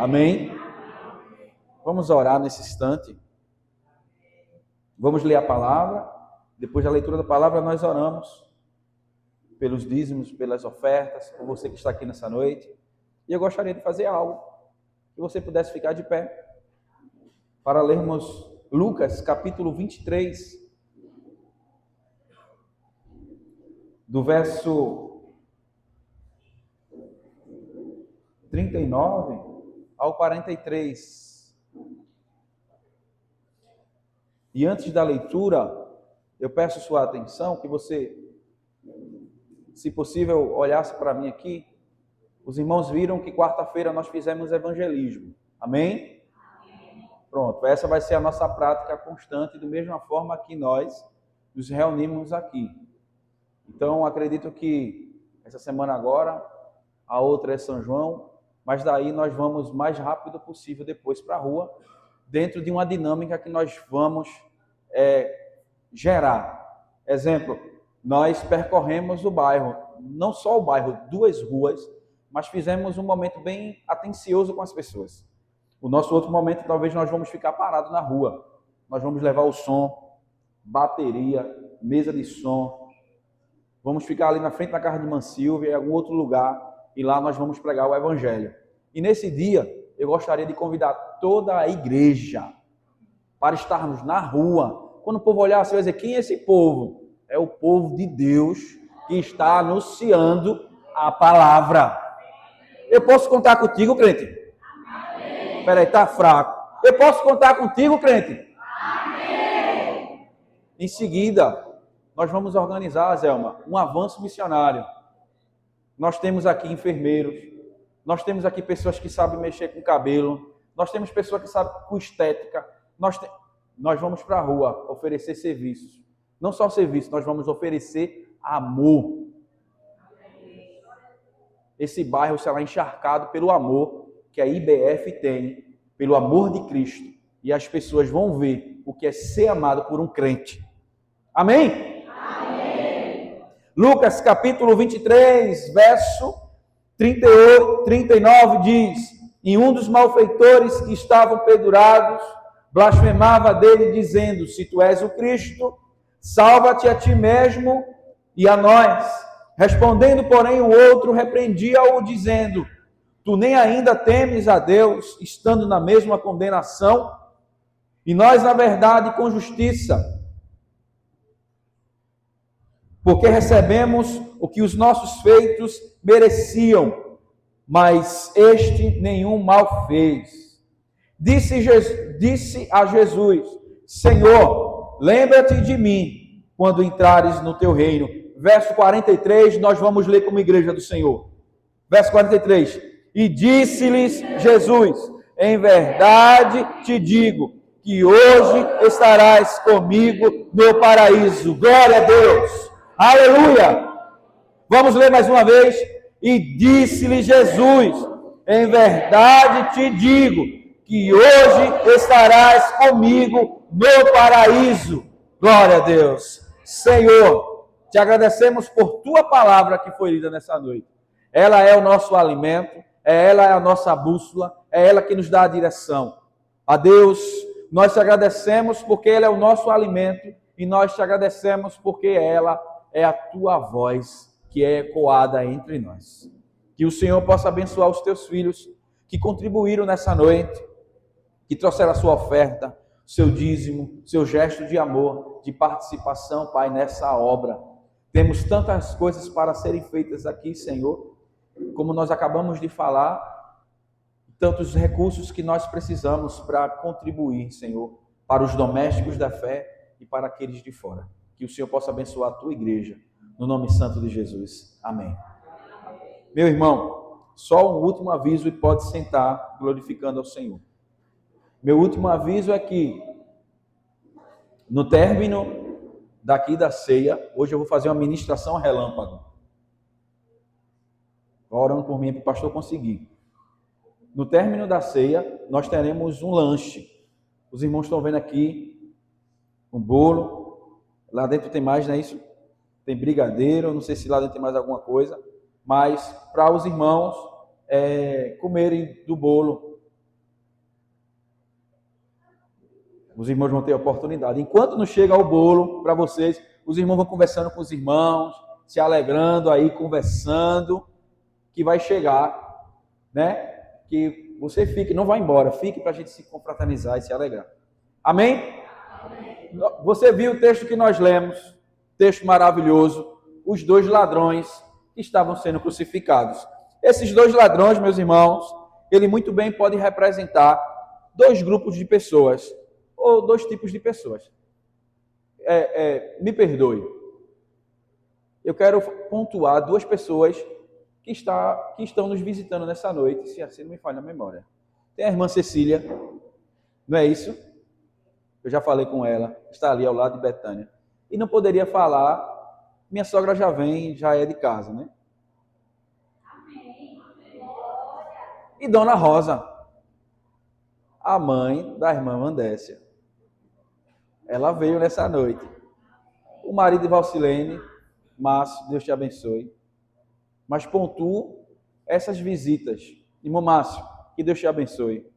Amém? Vamos orar nesse instante. Vamos ler a palavra. Depois da leitura da palavra, nós oramos pelos dízimos, pelas ofertas, por você que está aqui nessa noite. E eu gostaria de fazer algo, que você pudesse ficar de pé, para lermos Lucas, capítulo 23, do verso 39 ao 43. E antes da leitura, eu peço sua atenção, que você, se possível, olhasse para mim aqui. Os irmãos viram que quarta-feira nós fizemos evangelismo. Amém? Pronto, essa vai ser a nossa prática constante, da mesma forma que nós nos reunimos aqui. Então, acredito que essa semana agora, a outra é São João, mas daí nós vamos o mais rápido possível depois para a rua, dentro de uma dinâmica que nós vamos gerar. Exemplo, nós percorremos o bairro, não só o bairro, 2 ruas, mas fizemos um momento bem atencioso com as pessoas. O nosso outro momento, talvez nós vamos ficar parados na rua. Nós vamos levar o som, bateria, mesa de som. Vamos ficar ali na frente da casa de Mansilva, em algum outro lugar, e lá nós vamos pregar o evangelho. E nesse dia, eu gostaria de convidar toda a igreja para estarmos na rua. Quando o povo olhar, você vai dizer, quem é esse povo? É o povo de Deus que está anunciando a palavra. Eu posso contar contigo, crente? Amém. Peraí, tá fraco. Eu posso contar contigo, crente? Amém. Em seguida, nós vamos organizar, Zelma, um avanço missionário. Nós temos aqui enfermeiros, nós temos aqui pessoas que sabem mexer com cabelo, nós temos pessoas que sabem com estética, nós vamos para a rua oferecer serviços. Não só serviço, nós vamos oferecer amor. Esse bairro será encharcado pelo amor que a IBF tem, pelo amor de Cristo. E as pessoas vão ver o que é ser amado por um crente. Amém? Amém. Lucas capítulo 23, verso 38, 39 diz: E um dos malfeitores que estavam pendurados blasfemava dele, dizendo: Se tu és o Cristo, salva-te a ti mesmo e a nós. Respondendo, porém, o outro repreendia-o, dizendo: Tu nem ainda temes a Deus, estando na mesma condenação? E nós, na verdade, com justiça, porque recebemos o que os nossos feitos mereciam, mas este nenhum mal fez. Disse a Jesus: Senhor, lembra-te de mim quando entrares no teu reino. Verso 43, nós vamos ler como igreja do Senhor. Verso 43. E disse-lhes Jesus: Em verdade te digo, que hoje estarás comigo no paraíso. Glória a Deus. Aleluia. Vamos ler mais uma vez. E disse-lhe Jesus: Em verdade te digo, que hoje estarás comigo no paraíso. Glória a Deus. Senhor, te agradecemos por tua palavra que foi lida nessa noite. Ela é o nosso alimento, ela é a nossa bússola, é ela que nos dá a direção. A Deus, nós te agradecemos porque ela é o nosso alimento e nós te agradecemos porque ela é a tua voz que é ecoada entre nós. Que o Senhor possa abençoar os teus filhos que contribuíram nessa noite, que trouxeram a sua oferta, seu dízimo, seu gesto de amor, de participação, Pai, nessa obra. Temos tantas coisas para serem feitas aqui, Senhor, como nós acabamos de falar, tantos recursos que nós precisamos para contribuir, Senhor, para os domésticos da fé e para aqueles de fora. Que o Senhor possa abençoar a tua igreja, no nome santo de Jesus. Amém. Meu irmão, só um último aviso e pode sentar, glorificando ao Senhor. Meu último aviso é que, no término daqui da ceia, hoje eu vou fazer uma ministração relâmpago. Orando por mim para o pastor conseguir. No término da ceia, nós teremos um lanche. Os irmãos estão vendo aqui um bolo. Lá dentro tem mais, não é isso? Tem brigadeiro, não sei se lá dentro tem mais alguma coisa. Mas para os irmãos comerem do bolo Os irmãos vão ter a oportunidade. Enquanto não chega o bolo para vocês, os irmãos vão conversando com os irmãos, se alegrando aí, conversando, que vai chegar, né? Que você fique, não vá embora, fique para a gente se confraternizar e se alegrar. Amém? Amém? Você viu o texto que nós lemos, texto maravilhoso, os dois ladrões que estavam sendo crucificados. Esses dois ladrões, meus irmãos, ele muito bem pode representar dois grupos de pessoas, ou dois tipos de pessoas. Me perdoe. Eu quero pontuar duas pessoas que estão nos visitando nessa noite, se assim não me falha a memória. Tem a irmã Cecília, não é isso? Eu já falei com ela, está ali ao lado de Betânia. E não poderia falar, minha sogra já vem, já é de casa, né? E Dona Rosa, a mãe da irmã Vandécia. Ela veio nessa noite. O marido de Valcilene, Márcio, Deus te abençoe. Mas pontuo essas visitas. Irmão Márcio, que Deus te abençoe.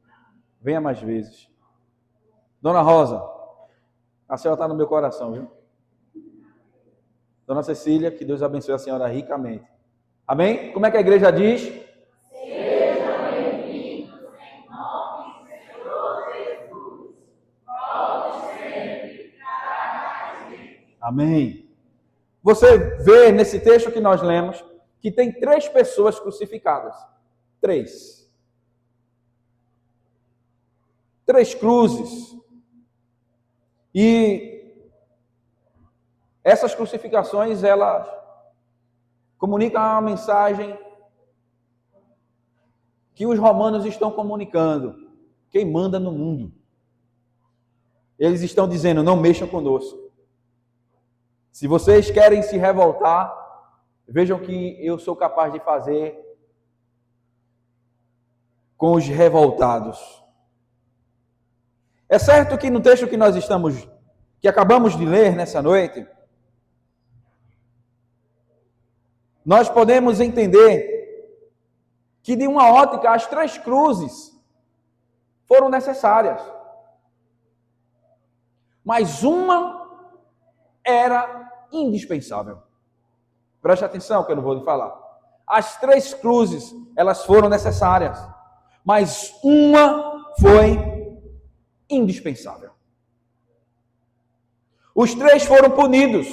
Venha mais vezes. Dona Rosa, a senhora está no meu coração, viu? Dona Cecília, que Deus abençoe a senhora ricamente. Amém? Como é que a igreja diz? Seja bem-vindo em nome do Senhor Jesus. Volte sempre para mais. Amém. Você vê nesse texto que nós lemos que tem 3 pessoas crucificadas. 3 cruzes. E essas crucificações, elas comunicam uma mensagem que os romanos estão comunicando. Quem manda no mundo? Eles estão dizendo, não mexam conosco. Se vocês querem se revoltar, vejam que eu sou capaz de fazer com os revoltados. É certo que no texto que acabamos de ler nessa noite, nós podemos entender que de uma ótica as 3 cruzes foram necessárias. Mas uma era indispensável. Preste atenção que eu não vou lhe falar. As 3 cruzes, elas foram necessárias, mas uma foi indispensável. Os 3 foram punidos.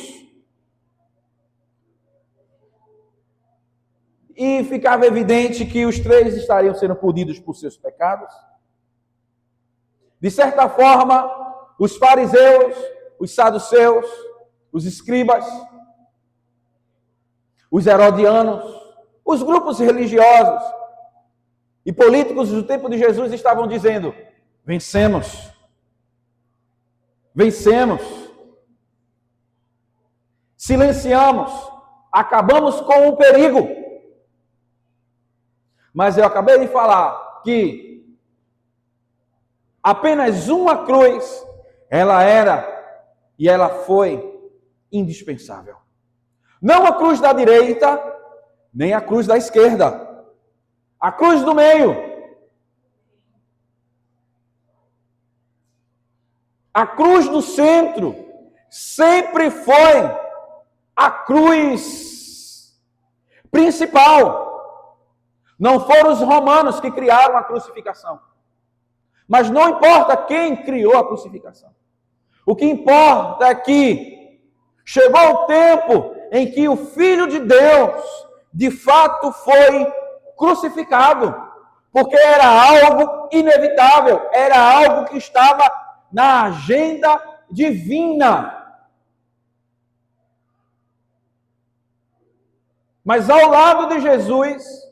E ficava evidente que os 3 estariam sendo punidos por seus pecados. De certa forma, os fariseus, os saduceus, os escribas, os herodianos, os grupos religiosos e políticos do tempo de Jesus estavam dizendo: vencemos, silenciamos, acabamos com o perigo. Mas eu acabei de falar que apenas uma cruz, ela era e ela foi indispensável. Não a cruz da direita, nem a cruz da esquerda. A cruz do meio. A cruz do centro sempre foi a cruz principal. Não foram os romanos que criaram a crucificação. Mas não importa quem criou a crucificação. O que importa é que chegou o tempo em que o Filho de Deus, de fato, foi crucificado. Porque era algo inevitável, era algo que estava na agenda divina. Mas ao lado de Jesus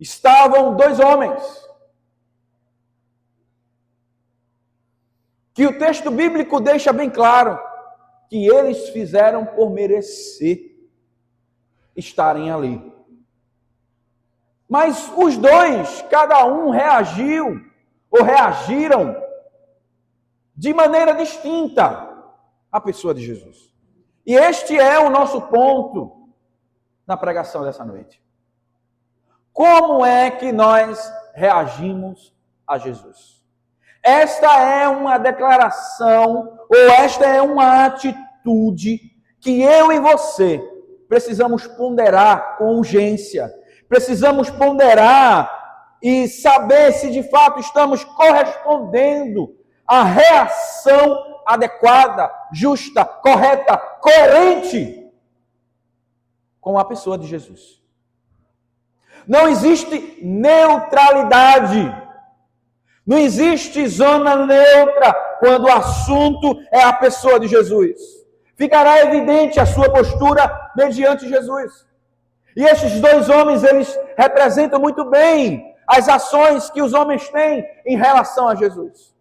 estavam 2 homens, que o texto bíblico deixa bem claro que eles fizeram por merecer estarem ali. Mas os 2, cada um reagiu ou reagiram de maneira distinta à pessoa de Jesus. E este é o nosso ponto na pregação dessa noite. Como é que nós reagimos a Jesus? Esta é uma declaração, ou esta é uma atitude que eu e você precisamos ponderar com urgência. Precisamos ponderar e saber se de fato estamos correspondendo à reação adequada, justa, correta, coerente com a pessoa de Jesus. Não existe neutralidade. Não existe zona neutra quando o assunto é a pessoa de Jesus. Ficará evidente a sua postura mediante Jesus. E estes dois homens, eles representam muito bem as ações que os homens têm em relação a Jesus.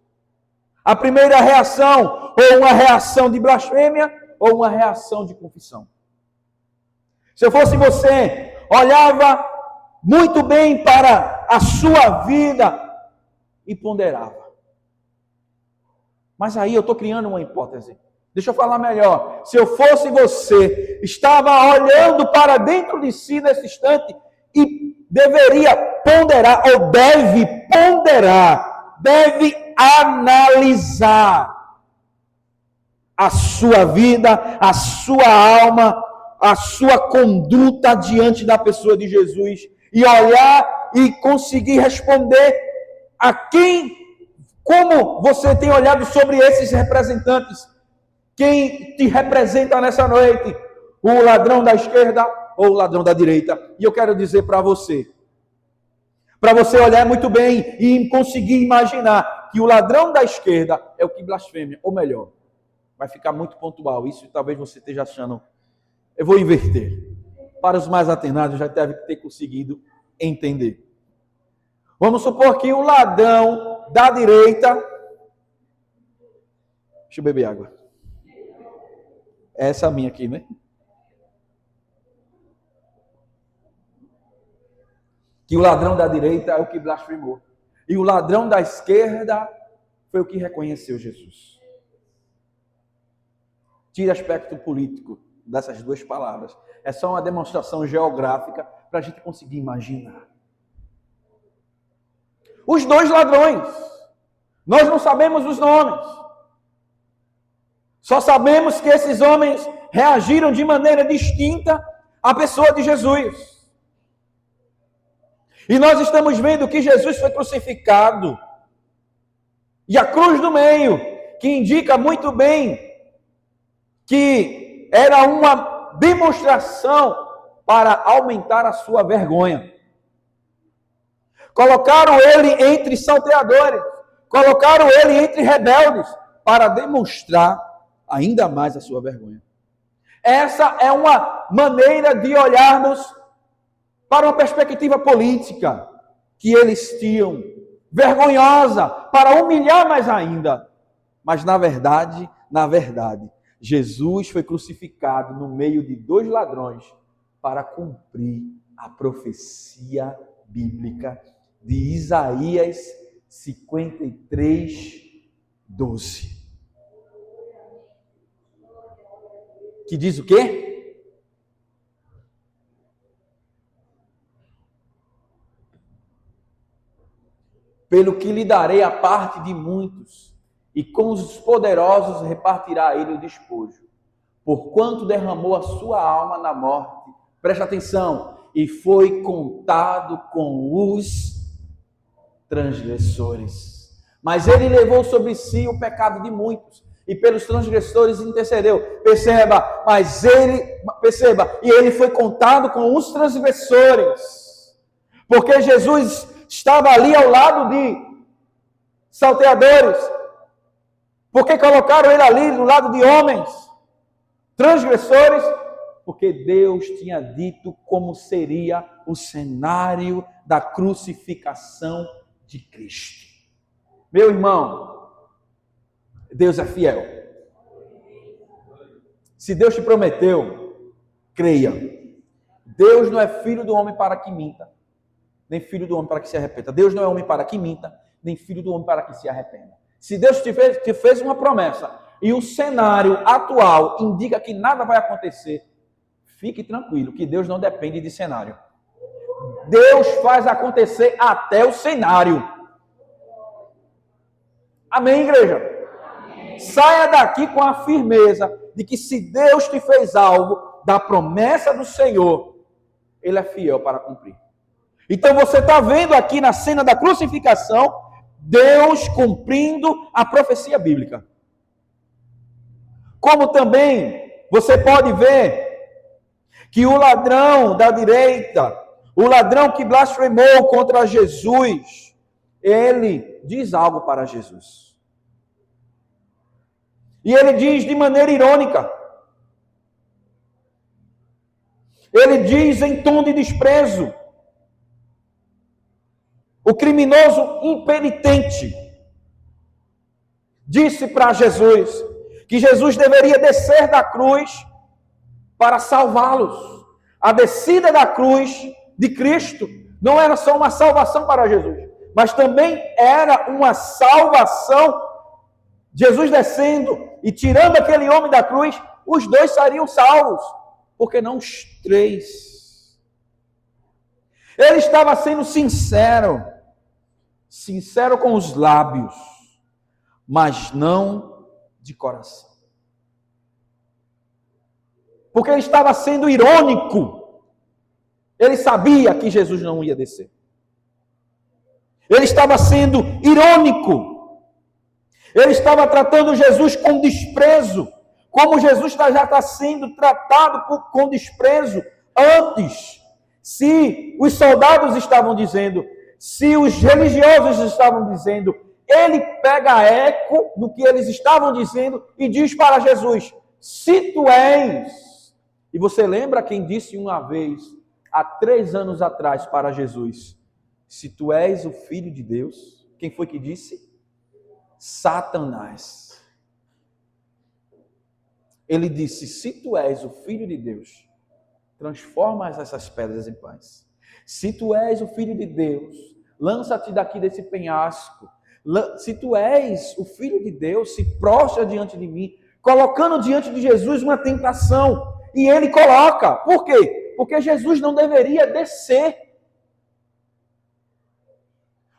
A primeira reação, ou uma reação de blasfêmia, ou uma reação de confissão. Se eu fosse você, olhava muito bem para a sua vida e ponderava. Mas aí eu estou criando uma hipótese. Deixa eu falar melhor. Se eu fosse você, estava olhando para dentro de si nesse instante e deveria ponderar, ou deve ponderar, deve analisar a sua vida, a sua alma, a sua conduta diante da pessoa de Jesus e olhar e conseguir responder a quem, como você tem olhado sobre esses representantes, quem te representa nessa noite, o ladrão da esquerda ou o ladrão da direita. E eu quero dizer para você olhar muito bem e conseguir imaginar que o ladrão da esquerda é o que blasfêmia, ou melhor, vai ficar muito pontual, isso talvez você esteja achando, eu vou inverter. Para os mais atenados já deve ter conseguido entender. Vamos supor que o ladrão da direita... Deixa eu beber água. Essa minha aqui, né? Que o ladrão da direita é o que blasfemou. E o ladrão da esquerda foi o que reconheceu Jesus. Tira aspecto político dessas duas palavras. É só uma demonstração geográfica para a gente conseguir imaginar. Os dois ladrões. Nós não sabemos os nomes. Só sabemos que esses homens reagiram de maneira distinta à pessoa de Jesus. E nós estamos vendo que Jesus foi crucificado. E a cruz do meio, que indica muito bem que era uma demonstração para aumentar a sua vergonha. Colocaram ele entre salteadores, colocaram ele entre rebeldes, para demonstrar ainda mais a sua vergonha. Essa é uma maneira de olharmos para uma perspectiva política que eles tinham, vergonhosa, para humilhar mais ainda. Mas na verdade, Jesus foi crucificado no meio de dois ladrões para cumprir a profecia bíblica de Isaías 53, 12. Que diz o quê? Pelo que lhe darei a parte de muitos, e com os poderosos repartirá ele o despojo. Porquanto derramou a sua alma na morte, preste atenção, e foi contado com os transgressores. Mas ele levou sobre si o pecado de muitos, e pelos transgressores intercedeu. Perceba, e ele foi contado com os transgressores. Porque Jesus estava ali ao lado de salteadores. Porque colocaram ele ali do lado de homens transgressores? Porque Deus tinha dito como seria o cenário da crucificação de Cristo. Meu irmão, Deus é fiel. Se Deus te prometeu, creia. Deus não é filho do homem para que minta, nem filho do homem para que se arrependa. Deus não é homem para que minta, nem filho do homem para que se arrependa. Se Deus te fez uma promessa e o cenário atual indica que nada vai acontecer, fique tranquilo que Deus não depende de cenário. Deus faz acontecer até o cenário. Amém, igreja? Amém. Saia daqui com a firmeza de que se Deus te fez algo da promessa do Senhor, Ele é fiel para cumprir. Então você está vendo aqui na cena da crucificação, Deus cumprindo a profecia bíblica. Como também você pode ver que o ladrão da direita, o ladrão que blasfemou contra Jesus, ele diz algo para Jesus. E ele diz de maneira irônica. Ele diz em tom de desprezo. O criminoso impenitente disse para Jesus que Jesus deveria descer da cruz para salvá-los. A descida da cruz de Cristo não era só uma salvação para Jesus, mas também era uma salvação. Jesus descendo e tirando aquele homem da cruz, os dois seriam salvos, porque não os três. Ele estava sendo sincero com os lábios, mas não de coração. Porque ele estava sendo irônico. Ele sabia que Jesus não ia descer. Ele estava sendo irônico. Ele estava tratando Jesus com desprezo, como Jesus já está sendo tratado com desprezo antes. Se os soldados estavam dizendo, se os religiosos estavam dizendo, ele pega eco do que eles estavam dizendo e diz para Jesus, se tu és... E você lembra quem disse uma vez, há 3 anos atrás, para Jesus, se tu és o Filho de Deus? Quem foi que disse? Satanás. Ele disse, se tu és o Filho de Deus, transforma essas pedras em pães. Se tu és o Filho de Deus, lança-te daqui desse penhasco. Se tu és o Filho de Deus, se prostra diante de mim, colocando diante de Jesus uma tentação. E ele coloca. Por quê? Porque Jesus não deveria descer.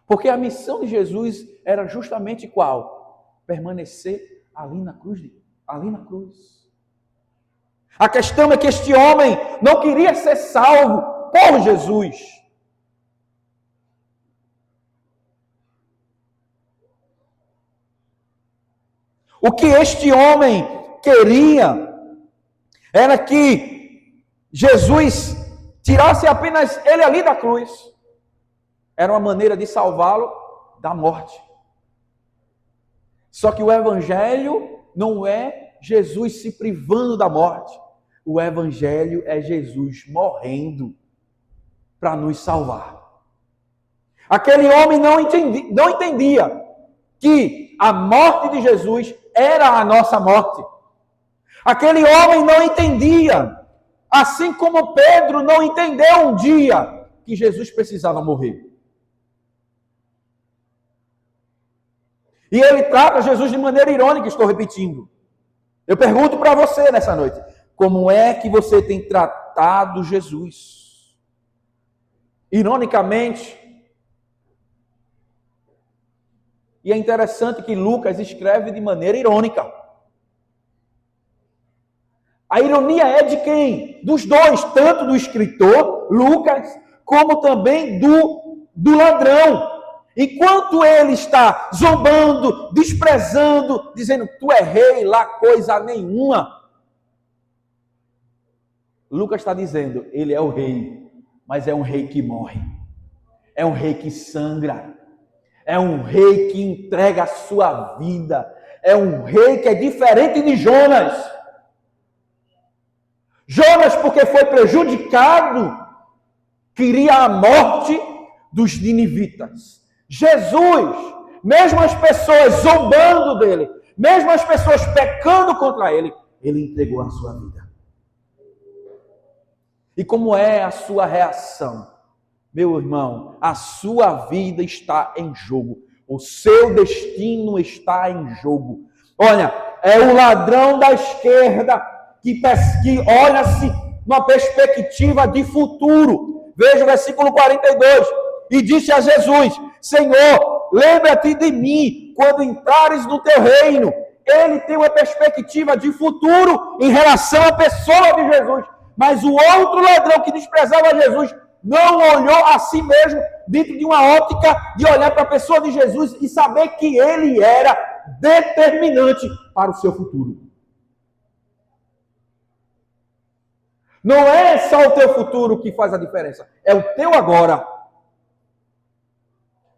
Porque a missão de Jesus era justamente qual? Permanecer ali na cruz. A questão é que este homem não queria ser salvo por Jesus. O que este homem queria era que Jesus tirasse apenas ele ali da cruz. Era uma maneira de salvá-lo da morte. Só que o evangelho não é Jesus se privando da morte. O evangelho é Jesus morrendo para nos salvar. Aquele homem não entendia que a morte de Jesus era a nossa morte. Aquele homem não entendia, assim como Pedro não entendeu um dia que Jesus precisava morrer. E ele trata Jesus de maneira irônica, estou repetindo. Eu pergunto para você nessa noite, como é que você tem tratado Jesus? Ironicamente. E é interessante que Lucas escreve de maneira irônica. A ironia é de quem? Dos dois, tanto do escritor, Lucas, como também do ladrão. Enquanto ele está zombando, desprezando, dizendo, tu é rei, lá coisa nenhuma. Lucas está dizendo, ele é o rei, mas é um rei que morre. É um rei que sangra. É um rei que entrega a sua vida. É um rei que é diferente de Jonas. Jonas, porque foi prejudicado, queria a morte dos ninivitas. Jesus, mesmo as pessoas zombando dele, mesmo as pessoas pecando contra ele, ele entregou a sua vida. E como é a sua reação? Meu irmão, a sua vida está em jogo. O seu destino está em jogo. Olha, é o ladrão da esquerda que olha-se numa perspectiva de futuro. Veja o versículo 42. E disse a Jesus, Senhor, lembra-te de mim quando entrares no teu reino. Ele tem uma perspectiva de futuro em relação à pessoa de Jesus. Mas o outro ladrão que desprezava Jesus não olhou a si mesmo dentro de uma ótica de olhar para a pessoa de Jesus e saber que ele era determinante para o seu futuro. Não é só o teu futuro que faz a diferença, é o teu agora.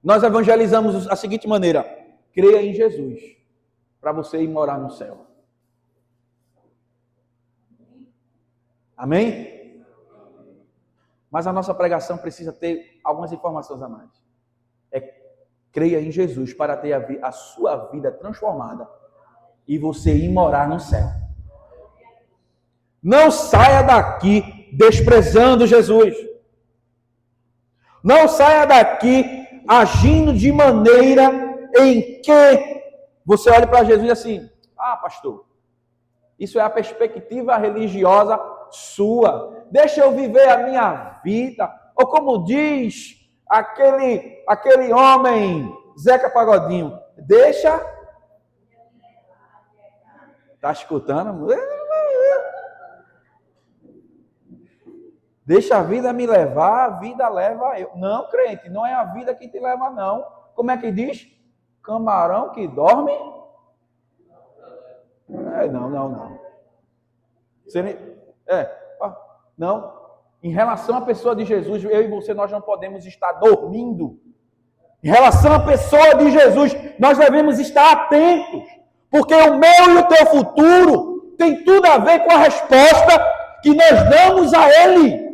Nós evangelizamos da seguinte maneira: creia em Jesus, para você ir morar no céu. Amém? Mas a nossa pregação precisa ter algumas informações a mais. Creia em Jesus para ter a sua vida transformada e você ir morar no céu. Não saia daqui desprezando Jesus. Não saia daqui agindo de maneira em que você olha para Jesus assim: ah, pastor, isso é a perspectiva religiosa sua. Deixa eu viver a minha vida. Ou como diz aquele homem, Zeca Pagodinho, deixa... Tá escutando? Deixa a vida me levar, a vida leva eu. Não, crente, não é a vida que te leva, não. Como é que diz? Camarão que dorme? Não. Não. Em relação à pessoa de Jesus, eu e você, nós não podemos estar dormindo. Em relação à pessoa de Jesus, nós devemos estar atentos. Porque o meu e o teu futuro tem tudo a ver com a resposta que nós damos a Ele.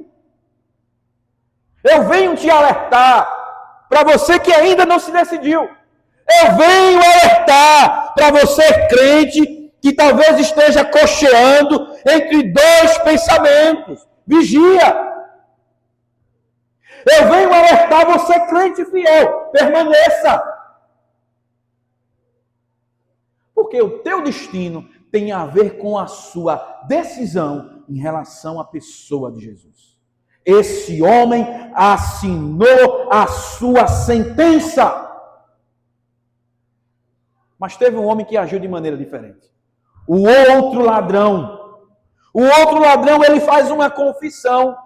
Eu venho te alertar, para você que ainda não se decidiu. Eu venho alertar para você, crente, que talvez esteja cocheando entre dois pensamentos. Vigia! Eu venho alertar você, crente fiel, permaneça! Porque o teu destino tem a ver com a sua decisão em relação à pessoa de Jesus. Esse homem assinou a sua sentença. Mas teve um homem que agiu de maneira diferente. O outro ladrão, ele faz uma confissão.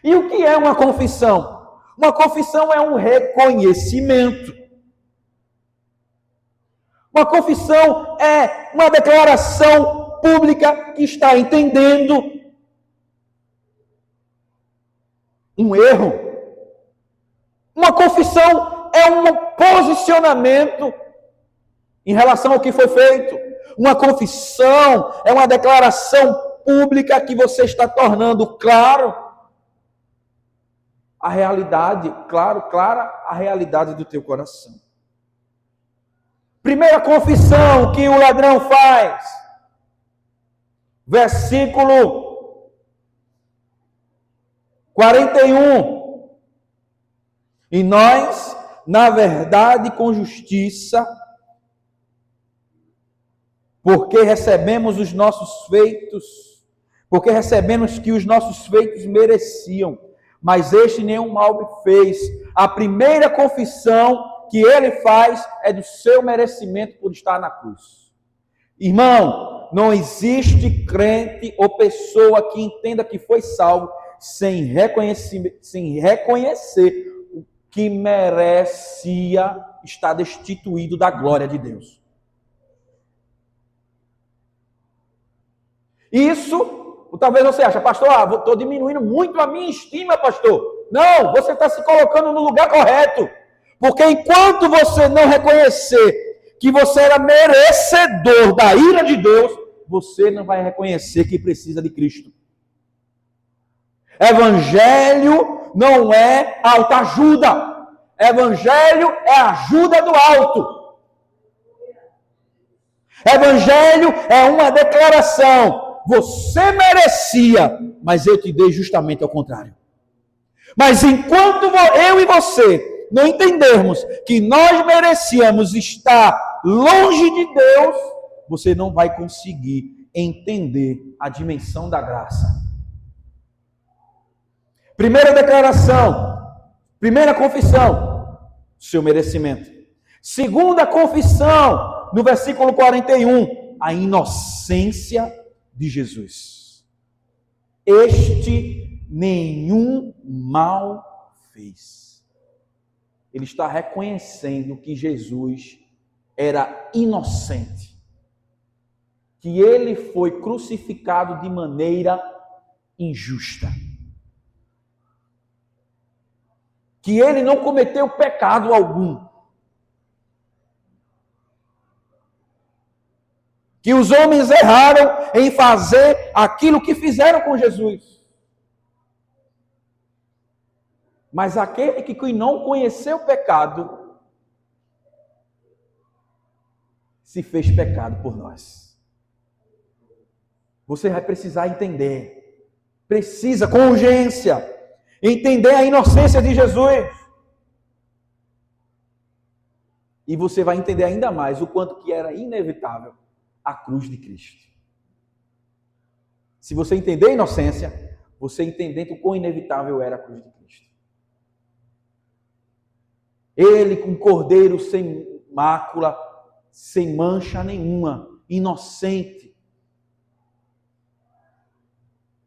E o que é uma confissão? Uma confissão é um reconhecimento. Uma confissão é uma declaração pública que está entendendo um erro. Uma confissão é um posicionamento em relação ao que foi feito. Uma confissão é uma declaração pública que você está tornando claro a realidade, clara a realidade do teu coração. Primeira confissão que o ladrão faz, versículo 41. E nós, na verdade, com justiça, porque recebemos os nossos feitos, porque recebemos que os nossos feitos mereciam, mas este nenhum mal me fez. A primeira confissão que ele faz é do seu merecimento por estar na cruz. Irmão, não existe crente ou pessoa que entenda que foi salvo sem reconhecer que merecia estar destituído da glória de Deus. Isso, talvez você ache, pastor, estou diminuindo muito a minha estima, pastor. Não, você está se colocando no lugar correto. Porque enquanto você não reconhecer que você era merecedor da ira de Deus, você não vai reconhecer que precisa de Cristo. Evangelho não é autoajuda. Evangelho é ajuda do alto. Evangelho é uma declaração. Você merecia, mas eu te dei justamente ao contrário. Mas enquanto eu e você não entendermos que nós merecíamos estar longe de Deus, você não vai conseguir entender a dimensão da graça. Primeira declaração, primeira confissão, seu merecimento. Segunda confissão, no versículo 41, a inocência de Jesus. Este nenhum mal fez. Ele está reconhecendo que Jesus era inocente, que ele foi crucificado de maneira injusta, que ele não cometeu pecado algum, que os homens erraram em fazer aquilo que fizeram com Jesus. Mas aquele que não conheceu o pecado, se fez pecado por nós. Você vai precisar entender, precisa com urgência, entender a inocência de Jesus. E você vai entender ainda mais o quanto que era inevitável a cruz de Cristo. Se você entender a inocência, você entendendo o quão inevitável era a cruz de Cristo. Ele com cordeiro sem mácula, sem mancha nenhuma, inocente.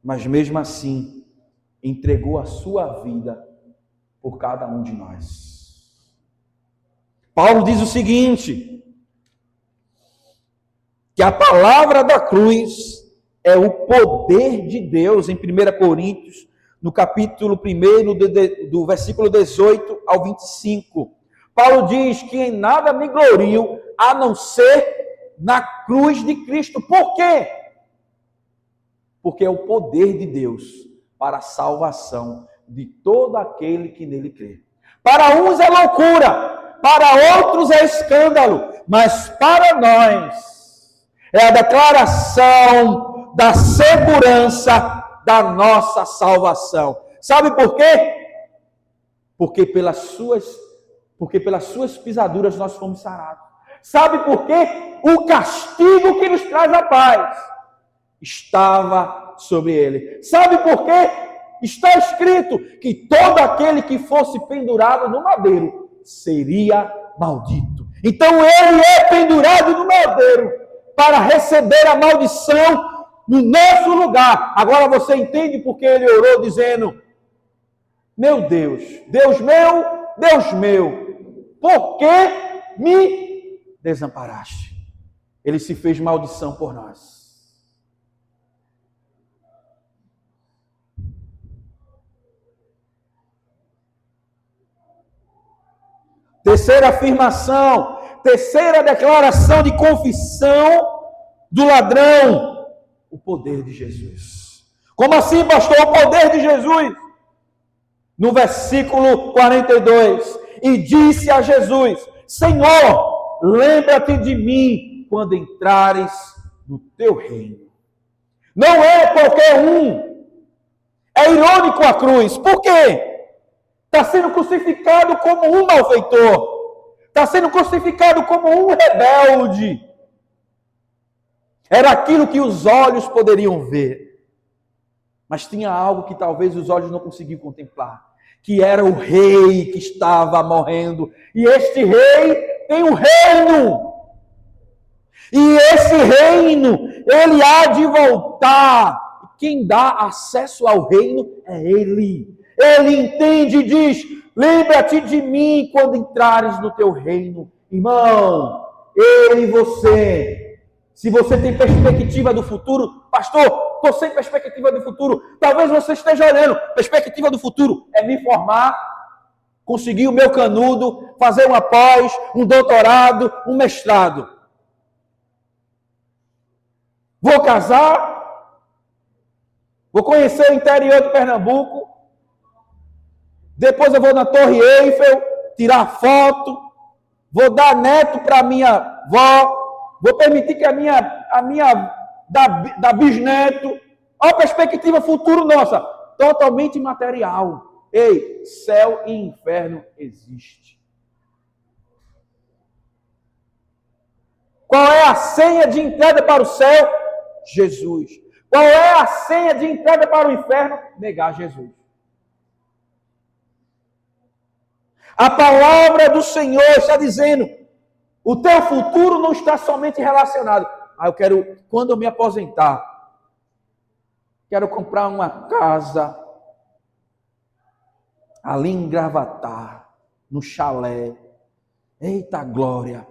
Mas mesmo assim, entregou a sua vida por cada um de nós. Paulo diz o seguinte, que a palavra da cruz é o poder de Deus, em 1 Coríntios, no capítulo 1, do versículo 18 ao 25. Paulo diz que em nada me glorio, a não ser na cruz de Cristo. Por quê? Porque é o poder de Deus para a salvação de todo aquele que nele crê. Para uns é loucura, para outros é escândalo, mas para nós é a declaração da segurança da nossa salvação. Sabe por quê? Porque pelas suas pisaduras nós fomos sarados. Sabe por quê? O castigo que nos traz a paz estava sobre ele. Sabe por quê? Está escrito que todo aquele que fosse pendurado no madeiro seria maldito. Então ele é pendurado no madeiro para receber a maldição no nosso lugar. Agora você entende porque ele orou dizendo: meu Deus, Deus meu, por que me desamparaste? Ele se fez maldição por nós. Terceira afirmação, terceira declaração de confissão do ladrão, o poder de Jesus. Como assim, pastor? O poder de Jesus. No versículo 42, e disse a Jesus: Senhor, lembra-te de mim quando entrares no teu reino. Não é qualquer um. É irônico a cruz. Por quê? Está sendo crucificado como um malfeitor. Está sendo crucificado como um rebelde. Era aquilo que os olhos poderiam ver. Mas tinha algo que talvez os olhos não conseguiam contemplar. Que era o rei que estava morrendo. E este rei tem um reino. E esse reino, ele há de voltar. Quem dá acesso ao reino é ele. Ele entende e diz: lembra-te de mim quando entrares no teu reino. Irmão, eu e você, se você tem perspectiva do futuro, pastor, estou sem perspectiva do futuro, talvez você esteja olhando, perspectiva do futuro é me formar, conseguir o meu canudo, fazer uma pós, um doutorado, um mestrado. Vou casar, vou conhecer o interior de Pernambuco, depois eu vou na Torre Eiffel, tirar foto, vou dar neto para minha avó, vou permitir que a minha da bisneto. Olha a perspectiva futuro nossa, totalmente material. Ei, céu e inferno existe. Qual é a senha de entrada para o céu? Jesus. Qual é a senha de entrada para o inferno? Negar Jesus. A palavra do Senhor está dizendo O teu futuro não está somente relacionado. Eu quero, quando eu me aposentar, quero comprar uma casa ali em Gravatar, no chalé. Eita glória!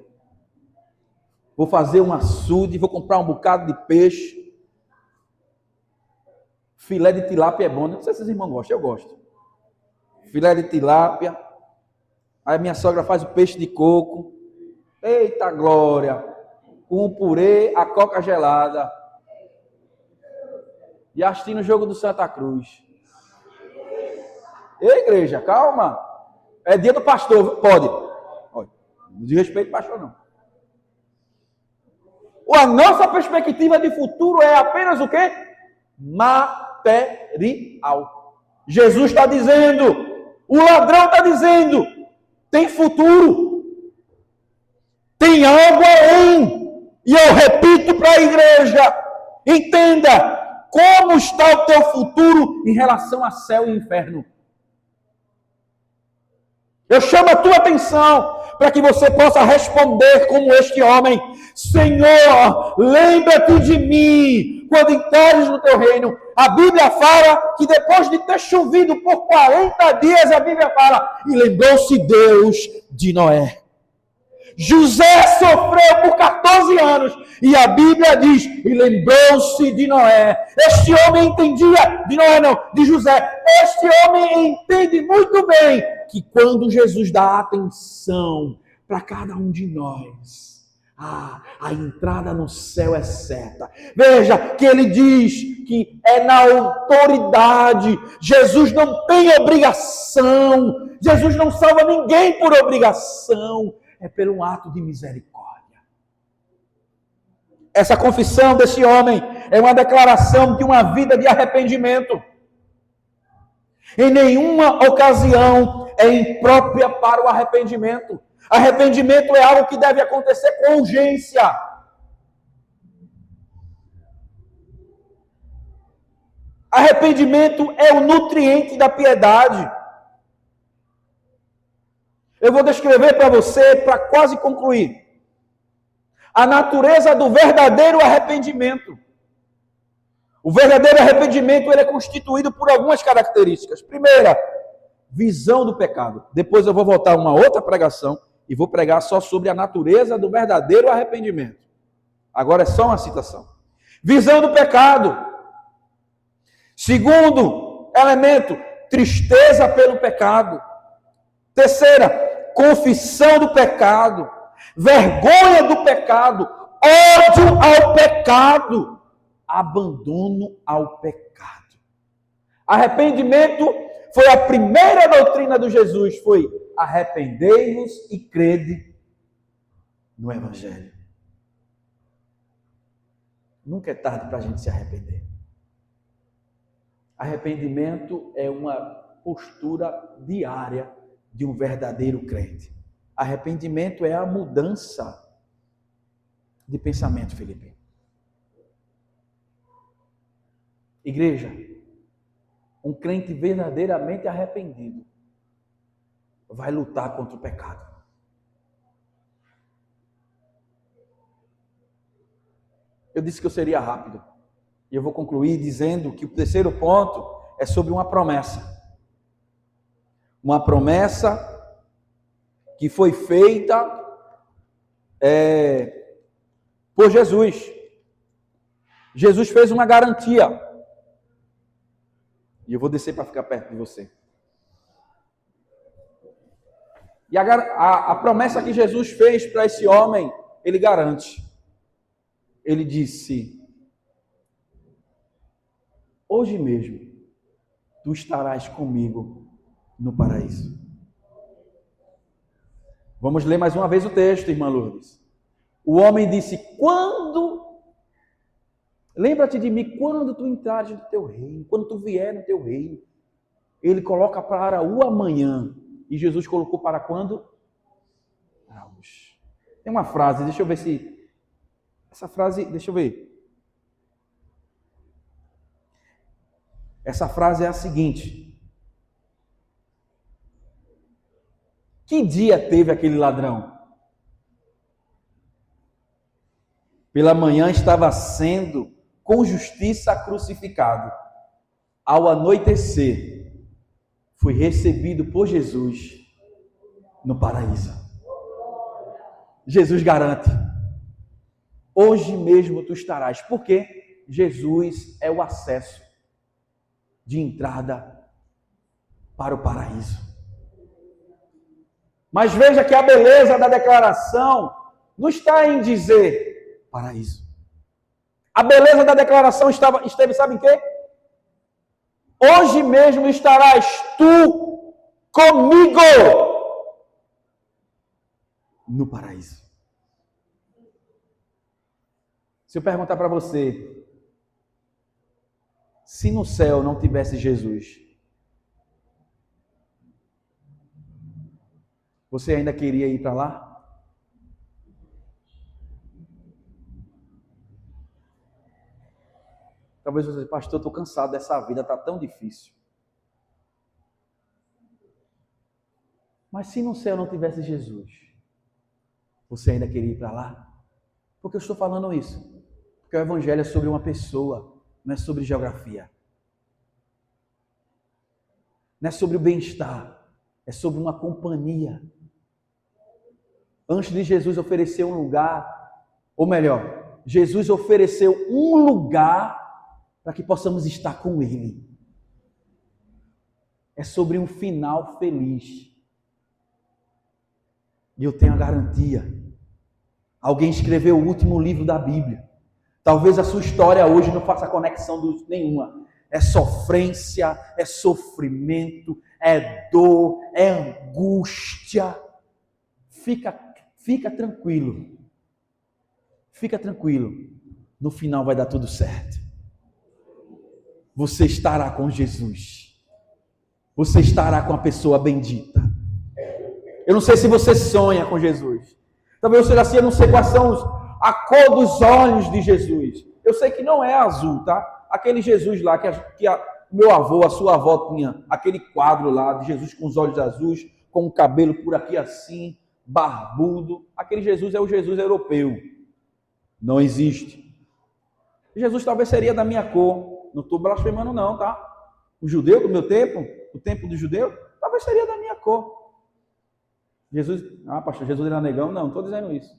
Vou fazer um açude, vou comprar um bocado de peixe. Filé de tilápia é bom, não sei se vocês irmãos gostam, eu gosto. Filé de tilápia. Aí minha sogra faz o peixe de coco. Eita glória! Com o purê, a coca gelada. E assistindo o jogo do Santa Cruz. Ei, igreja, calma. É dia do pastor, pode. Olha, não diz respeito ao pastor, não. A nossa perspectiva de futuro é apenas o quê? Material. Jesus está dizendo, o ladrão está dizendo, tem futuro. Tem algo além. E eu repito para a igreja, entenda, como está o teu futuro em relação a céu e inferno. Eu chamo a tua atenção para que você possa responder como este homem: Senhor, lembra-te de mim quando entrares no teu reino. A Bíblia fala que depois de ter chovido por 40 dias, a Bíblia fala, e lembrou-se Deus de Noé. José sofreu por 14 anos, e a Bíblia diz, e lembrou-se de Noé. Este homem entendia, de Noé não, de José. Este homem entende muito bem que quando Jesus dá atenção para cada um de nós, a entrada no céu é certa. Veja que ele diz que é na autoridade. Jesus não tem obrigação. Jesus não salva ninguém por obrigação. É pelo ato de misericórdia. Essa confissão desse homem é uma declaração de uma vida de arrependimento. Em nenhuma ocasião é imprópria para o arrependimento. Arrependimento é algo que deve acontecer com urgência. Arrependimento é o nutriente da piedade. Eu vou descrever para você, para quase concluir, a natureza do verdadeiro arrependimento. O verdadeiro arrependimento ele é constituído por algumas características. Primeira, visão do pecado. Depois eu vou voltar a uma outra pregação e vou pregar só sobre a natureza do verdadeiro arrependimento. Agora é só uma citação. Visão do pecado. Segundo elemento, tristeza pelo pecado. Terceira, confissão do pecado, vergonha do pecado, ódio ao pecado, abandono ao pecado. Arrependimento foi a primeira doutrina de Jesus, foi arrependei-vos e crede no Evangelho. Nunca é tarde para a gente se arrepender. Arrependimento é uma postura diária de um verdadeiro crente. Arrependimento é a mudança de pensamento, Felipe. Igreja, um crente verdadeiramente arrependido vai lutar contra o pecado. Eu disse que eu seria rápido. E eu vou concluir dizendo que o terceiro ponto é sobre uma promessa. Uma promessa que foi feita por Jesus. Jesus fez uma garantia. E eu vou descer para ficar perto de você. E a promessa que Jesus fez para esse homem, ele garante. Ele disse: hoje mesmo, tu estarás comigo no paraíso. Vamos ler mais uma vez o texto, irmã Lourdes. O homem disse: lembra-te de mim quando tu entrares no teu reino, quando tu vier no teu reino. Ele coloca para o amanhã. E Jesus colocou para quando? Para hoje. Tem uma frase, deixa eu ver se... Essa frase, deixa eu ver. Essa frase é a seguinte: que dia teve aquele ladrão? Pela manhã estava sendo com justiça crucificado. Ao anoitecer, fui recebido por Jesus no paraíso. Jesus garante: hoje mesmo tu estarás. Por quê? Jesus é o acesso de entrada para o paraíso. Mas veja que a beleza da declaração não está em dizer paraíso. A beleza da declaração esteve, sabe em quê? Hoje mesmo estarás tu comigo no paraíso. Se eu perguntar para você, se no céu não tivesse Jesus, você ainda queria ir para lá? Talvez você diga: pastor, eu estou cansado dessa vida, está tão difícil. Mas se no céu não tivesse Jesus, você ainda queria ir para lá? Por que eu estou falando isso? Porque o evangelho é sobre uma pessoa, não é sobre geografia. Não é sobre o bem-estar, é sobre uma companhia. Antes de Jesus oferecer um lugar, ou melhor, Jesus ofereceu um lugar para que possamos estar com Ele. É sobre um final feliz. E eu tenho a garantia. Alguém escreveu o último livro da Bíblia. Talvez a sua história hoje não faça conexão nenhuma. É sofrência, é sofrimento, é dor, é angústia. Fica tranquilo. Fica tranquilo. No final vai dar tudo certo. Você estará com Jesus. Você estará com a pessoa bendita. Eu não sei se você sonha com Jesus. Talvez você assim, eu não sei quais são a cor dos olhos de Jesus. Eu sei que não é azul, tá? Aquele Jesus lá que meu avô, a sua avó tinha, aquele quadro lá de Jesus com os olhos azuis, com o cabelo por aqui assim, barbudo. Aquele Jesus é o Jesus europeu. Não existe. Jesus talvez seria da minha cor. Não estou blasfemando não, tá? O judeu do meu tempo, o tempo do judeu, talvez seria da minha cor. Jesus, pastor, Jesus era negão? Não estou dizendo isso.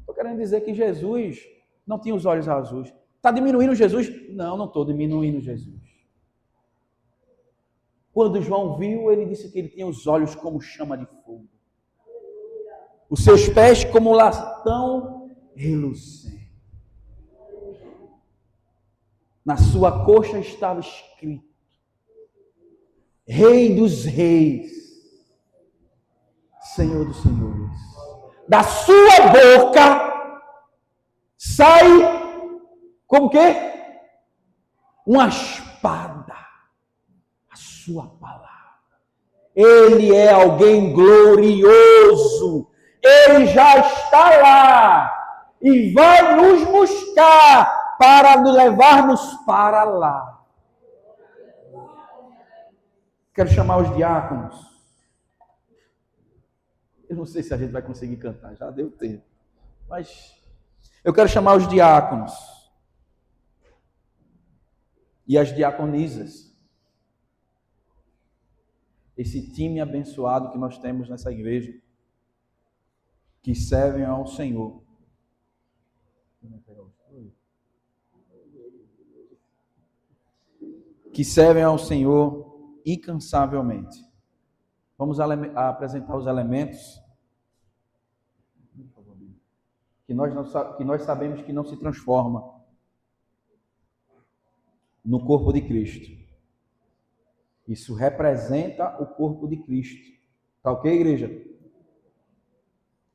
Estou querendo dizer que Jesus não tinha os olhos azuis. Está diminuindo Jesus? Não estou diminuindo Jesus. Quando João viu, ele disse que ele tinha os olhos como chama de fogo. Os seus pés como latão reluzente. Na sua coxa estava escrito: Rei dos Reis, Senhor dos Senhores. Da sua boca sai como que? Uma espada. A sua palavra. Ele é alguém glorioso. Ele já está lá e vai nos buscar para nos levarmos para lá. Quero chamar os diáconos. Eu não sei se a gente vai conseguir cantar, já deu tempo. Mas eu quero chamar os diáconos e as diaconisas. Esse time abençoado que nós temos nessa igreja, que servem ao Senhor. Que servem ao Senhor incansavelmente. Vamos apresentar os elementos que nós sabemos que não se transforma no corpo de Cristo. Isso representa o corpo de Cristo. Tá ok, igreja?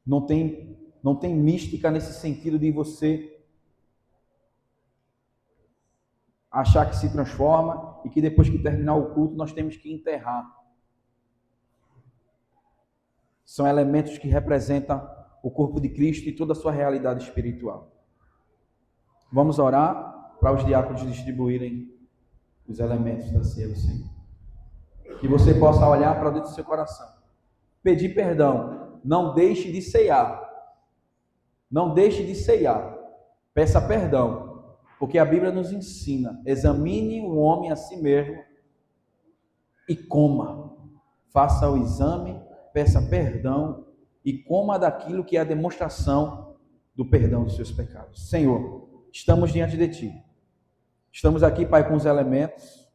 Não tem mística nesse sentido de você achar que se transforma e que depois que terminar o culto nós temos que enterrar. São elementos que representam o corpo de Cristo e toda a sua realidade espiritual. Vamos orar para os diáconos distribuírem os elementos da ceia do Senhor. Que você possa olhar para dentro do seu coração. Pedir perdão. Não deixe de ceiar. Não deixe de ceiar. Peça perdão, porque a Bíblia nos ensina: examine o homem a si mesmo e coma. Faça o exame, peça perdão e coma daquilo que é a demonstração do perdão dos seus pecados. Senhor, estamos diante de Ti. Estamos aqui, Pai, com os elementos,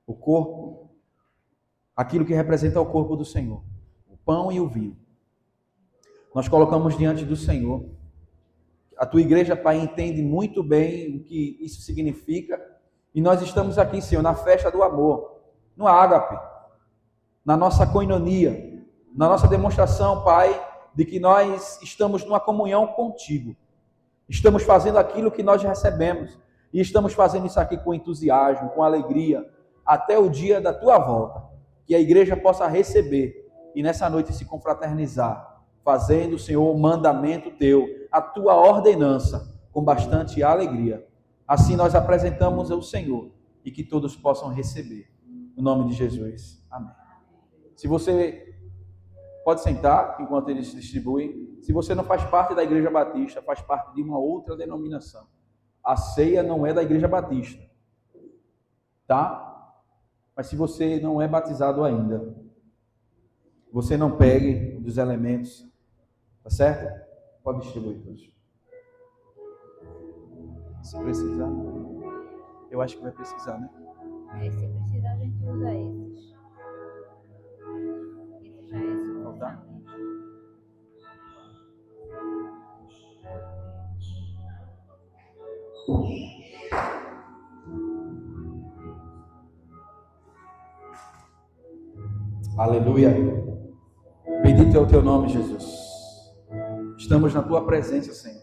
o corpo, aquilo que representa o corpo do Senhor, o pão e o vinho. Nós colocamos diante do Senhor. A Tua igreja, Pai, entende muito bem o que isso significa. E nós estamos aqui, Senhor, na festa do amor, no ágape, na nossa koinonia, na nossa demonstração, Pai, de que nós estamos numa comunhão contigo. Estamos fazendo aquilo que nós recebemos. E estamos fazendo isso aqui com entusiasmo, com alegria, até o dia da Tua volta. Que a igreja possa receber e nessa noite se confraternizar, fazendo, Senhor, o mandamento Teu, a Tua ordenança, com bastante alegria. Assim nós apresentamos ao Senhor e que todos possam receber. No nome de Jesus. Amém. Se você pode sentar enquanto eles distribuem. Se você não faz parte da Igreja Batista, faz parte de uma outra denominação. A ceia não é da Igreja Batista, tá? Mas se você não é batizado ainda, você não pegue dos elementos, tá certo? Pode distribuir todos. Se precisar, eu acho que vai precisar, né? Se precisar, a gente usa esses. Esse já é suficiente. Aleluia. Bendito é o Teu nome, Jesus. Estamos na Tua presença, Senhor.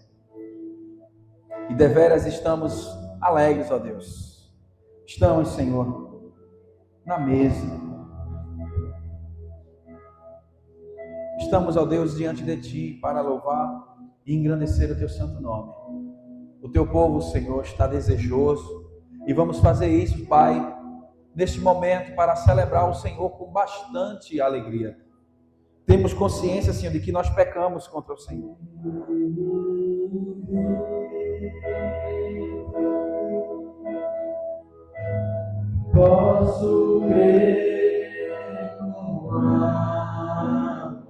E deveras estamos alegres, ó Deus. Estamos, Senhor, na mesa. Estamos, ó Deus, diante de Ti para louvar e engrandecer o Teu santo nome. O Teu povo, Senhor, está desejoso. E vamos fazer isso, Pai, neste momento para celebrar o Senhor com bastante alegria. Temos consciência, Senhor, de que nós pecamos contra o Senhor. Posso ver no amanhã,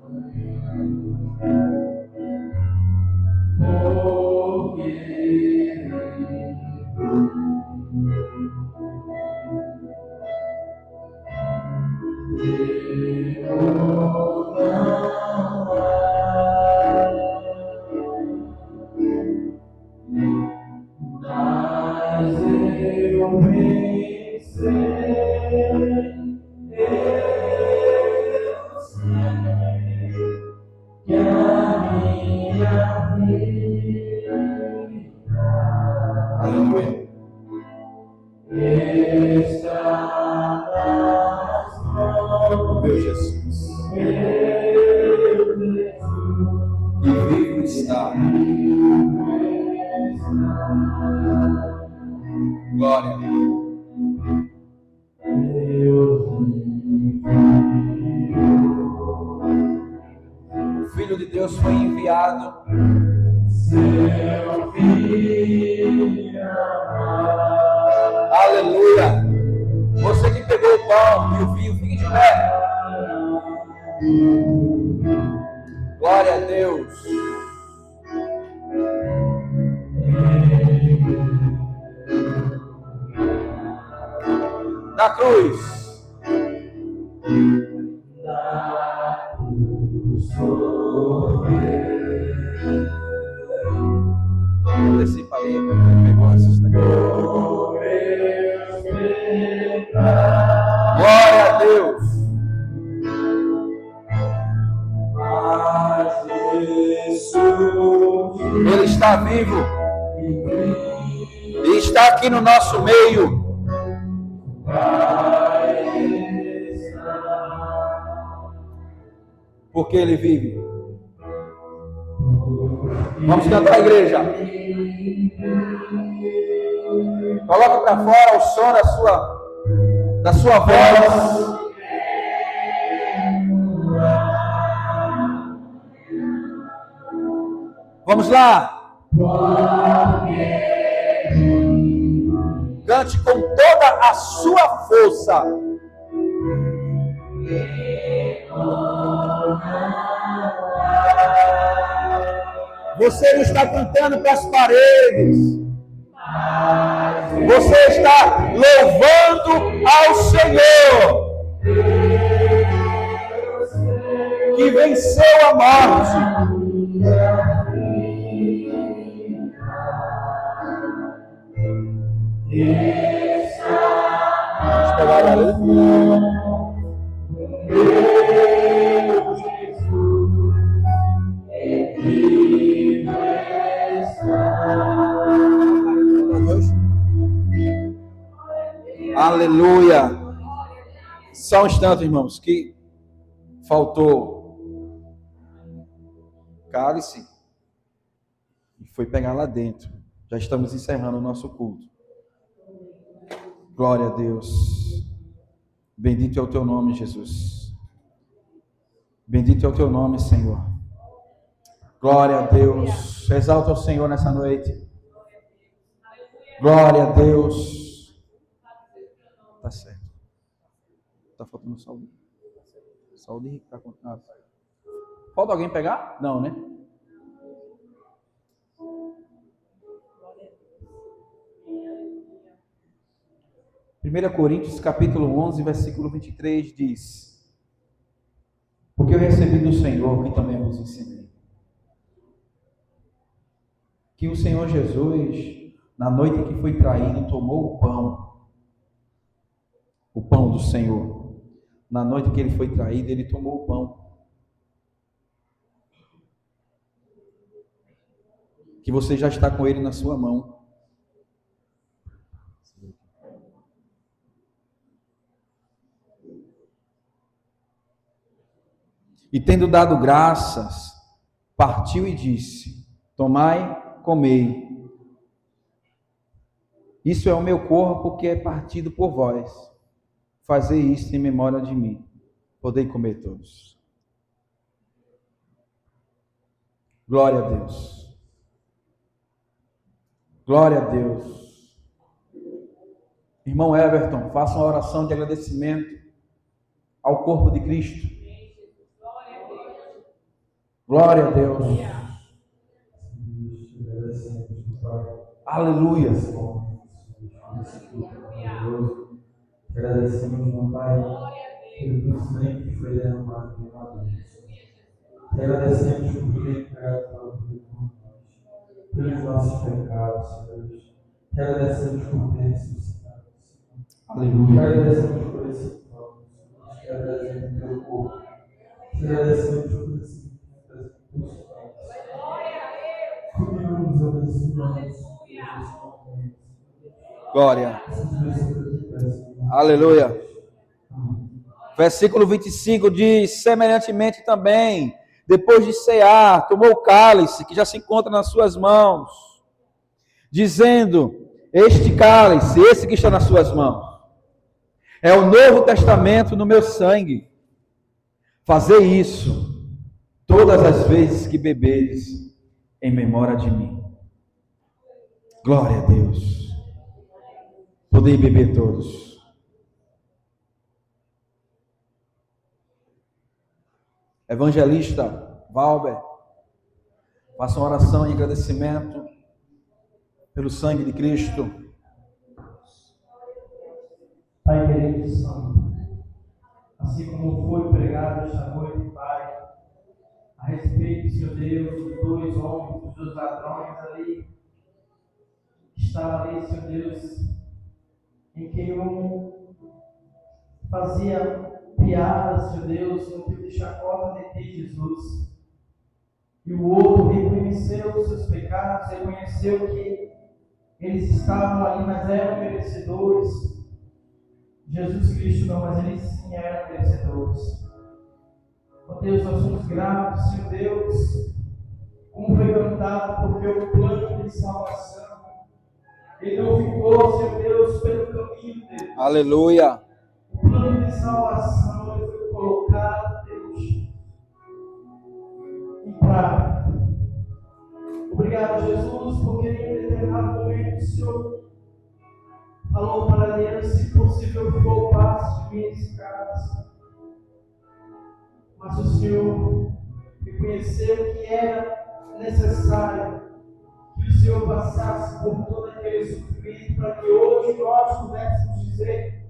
porque Aleluia. Meu Jesus. E vivo está. Glória. O Filho de Deus foi enviado. seu filho Aleluia. Você que pegou o pão e o vinho, fique de pé. Glória a Deus. Na cruz. Antecipa ali, pegou esses negócios. Glória a Deus. Ele está vivo e está aqui no nosso meio. Porque Ele vive. Vamos cantar, igreja. Coloca para fora o som da sua voz. Vamos lá. Cante com toda a sua força. Você não está cantando para as paredes. Você está louvando ao Senhor, que venceu a morte. Vamos pegar ali. Aleluia. Só um instante, irmãos, que faltou cálice e foi pegar lá dentro. Já estamos encerrando o nosso culto. Glória a Deus. Bendito é o teu nome, Jesus. Bendito é o teu nome, Senhor. Glória a Deus. Exalta o Senhor nessa noite. Glória a Deus. Tá certo. Tá faltando saúde. Saúde tá contando. Falta alguém pegar? Não, né? Primeira Coríntios, capítulo 11, versículo 23 diz: porque eu recebi do Senhor, que também vos ensinei, que o Senhor Jesus, na noite que foi traído, tomou o pão do Senhor. Na noite que ele foi traído, ele tomou o pão. Que você já está com ele na sua mão. E tendo dado graças, partiu e disse: tomai, comei. Isso é o meu corpo que é partido por vós. Fazei isto em memória de mim. Podei comer todos. Glória a Deus. Glória a Deus. Irmão Everton, faça uma oração de agradecimento ao corpo de Cristo. Glória a Deus. Aleluia. Agradecemos, meu Pai, pelo sangue que foi derramado em nós. Te agradecemos por ter pegado pela vida por nós, pelos nossos pecados, Senhor. Te agradecemos por ter ressuscitado, Senhor. Aleluia. Te agradecemos por esse pão, Senhor. Te agradecemos pelo corpo. Te agradecemos por esse pão. Continuamos abençoando. Glória. Aleluia. Versículo 25 diz: semelhantemente também, depois de cear, tomou o cálice que já se encontra nas suas mãos, dizendo: este cálice, esse que está nas suas mãos, é o novo testamento no meu sangue. Fazei isso todas as vezes que beberes, em memória de mim. Glória a Deus. Podem beber todos. Evangelista Valber, faça uma oração em agradecimento pelo sangue de Cristo. Pai querido e santo, assim como foi pregado esta noite, Pai, a respeito, Senhor Deus, dos dois homens, dos dois ladrões ali, que estavam ali, Senhor Deus, em que um fazia piadas, Senhor Deus, no tipo de chacota de ti, Jesus, e o outro reconheceu os seus pecados, reconheceu que eles estavam ali, mas eram merecedores. Jesus Cristo não, mas eles sim eram merecedores. Ó Deus, nós somos gratos, Senhor Deus, como foi cantado, porque o plano de salvação, ele não ficou, Senhor Deus, pelo caminho dele. Aleluia. O plano de salvação, ele foi colocado, Deus, em prática. Obrigado, Jesus, consumir esse cálice. Mas o Senhor reconheceu que era necessário que o Senhor passasse por todo aquele sofrimento para que hoje nós pudéssemos dizer: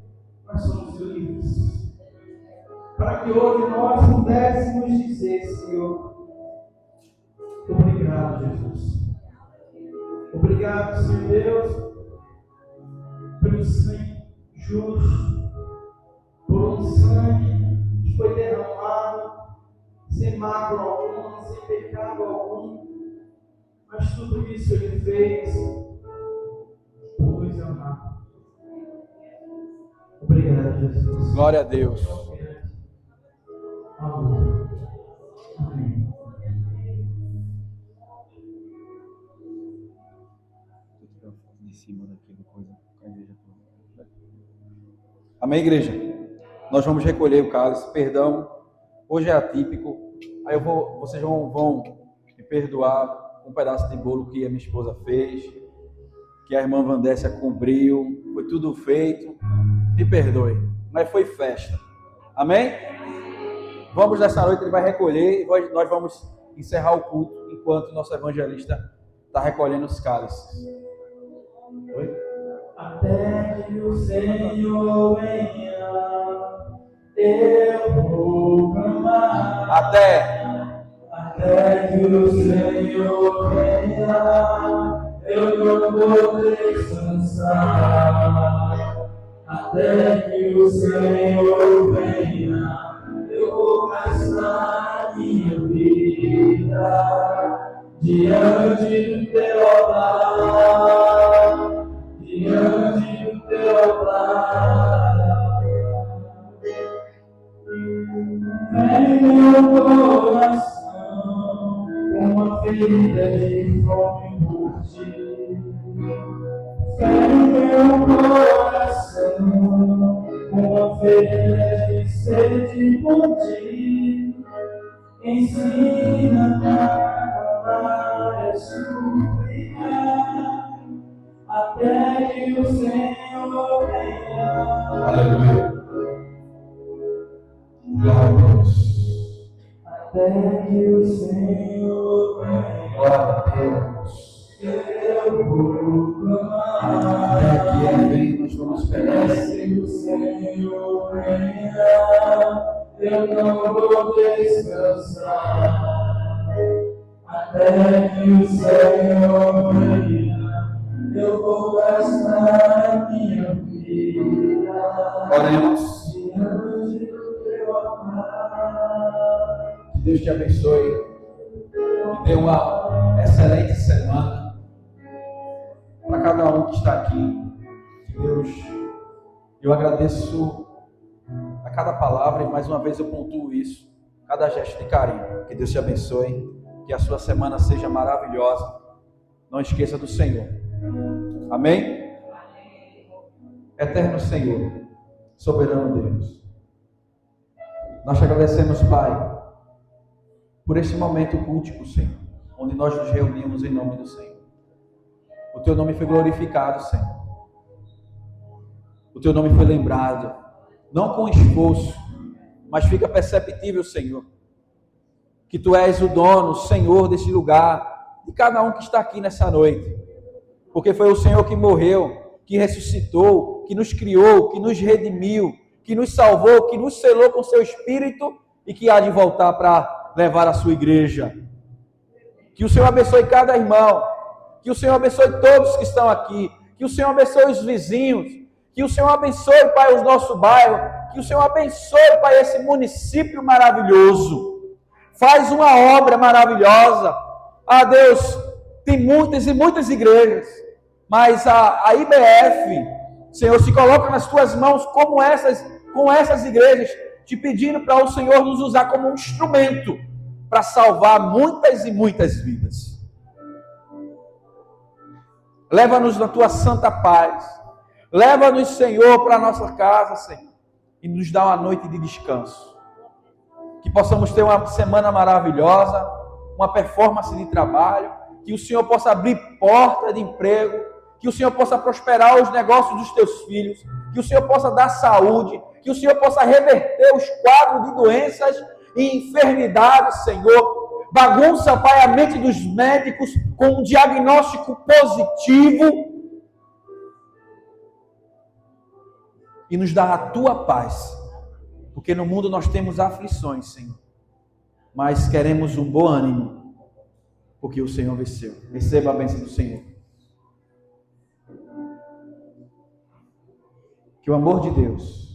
nós somos livres. Para que hoje nós pudéssemos dizer: Senhor, obrigado, Jesus. Obrigado, Senhor Deus, pelo sangue justo, por um sangue que foi derramado sem mácula alguma, sem pecado algum. Mas tudo isso Ele fez por nos amar. Obrigado, Jesus. Glória a Deus. Amém. Amém. Amém, igreja? Nós vamos recolher o cálice. Perdão, hoje é atípico. Aí vocês vão me perdoar um pedaço de bolo que a minha esposa fez, que a irmã Vandécia cobriu, foi tudo feito. Me perdoe, mas foi festa. Amém? Vamos nessa noite, ele vai recolher e nós vamos encerrar o culto enquanto o nosso evangelista está recolhendo os cálices. Oi? Até que o Senhor venha, eu vou clamar. Até que o Senhor venha, eu não vou descansar. Até que o Senhor venha, eu vou gastar minha vida diante do teu altar, diante do teu altar. Vem meu coração, uma ferida de fome por ti. Vem meu coração, uma ferida de sede por ti. Ensina-me a clamar e a suplicar, até que o Senhor venha. aleluia. Glória a Deus. Até que o Senhor venha. Glória a Deus. Eu vou clamar. Até que ele vem, nós vamos pegar. Se o Senhor venha, eu não vou descansar. Até que o Senhor venha, eu vou gastar minha vida. Oremos. Diante do teu altar. Que Deus te abençoe. Que dê uma excelente semana para cada um que está aqui. Que Deus, eu agradeço a cada palavra e mais uma vez eu pontuo isso, cada gesto de carinho. Que Deus te abençoe, que a sua semana seja maravilhosa. Não esqueça do Senhor. Amém? Eterno Senhor, soberano Deus, nós te agradecemos, Pai, por esse momento cultico, Senhor, onde nós nos reunimos em nome do Senhor. O teu nome foi glorificado, Senhor. O teu nome foi lembrado, não com esforço, mas fica perceptível, Senhor, que tu és o dono, o Senhor desse lugar, de cada um que está aqui nessa noite, porque foi o Senhor que morreu, que ressuscitou, que nos criou, que nos redimiu, que nos salvou, que nos selou com seu Espírito e que há de voltar para levar a sua igreja. Que o Senhor abençoe cada irmão, que o Senhor abençoe todos que estão aqui, que o Senhor abençoe os vizinhos, que o Senhor abençoe, Pai, o nosso bairro, que o Senhor abençoe, Pai, esse município maravilhoso. Faz uma obra maravilhosa. Ah, Deus, tem muitas e muitas igrejas, mas a IBF, Senhor, se coloca nas tuas mãos com essas igrejas, te pedindo para o Senhor nos usar como um instrumento para salvar muitas e muitas vidas. Leva-nos na tua santa paz. Leva-nos, Senhor, para a nossa casa, Senhor, e nos dá uma noite de descanso. Que possamos ter uma semana maravilhosa, uma performance de trabalho, que o Senhor possa abrir porta de emprego, que o Senhor possa prosperar os negócios dos teus filhos, que o Senhor possa dar saúde, que o Senhor possa reverter os quadros de doenças e enfermidades, Senhor. Bagunça, Pai, a mente dos médicos com um diagnóstico positivo e nos dá a tua paz, porque no mundo nós temos aflições, Senhor, mas queremos um bom ânimo, porque o Senhor venceu. Receba a bênção do Senhor. Que o amor de Deus,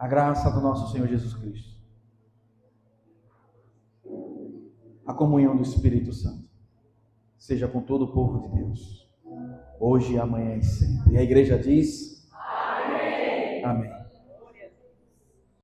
a graça do nosso Senhor Jesus Cristo, a comunhão do Espírito Santo seja com todo o povo de Deus, hoje, amanhã e sempre. E a igreja diz: amém. Amém.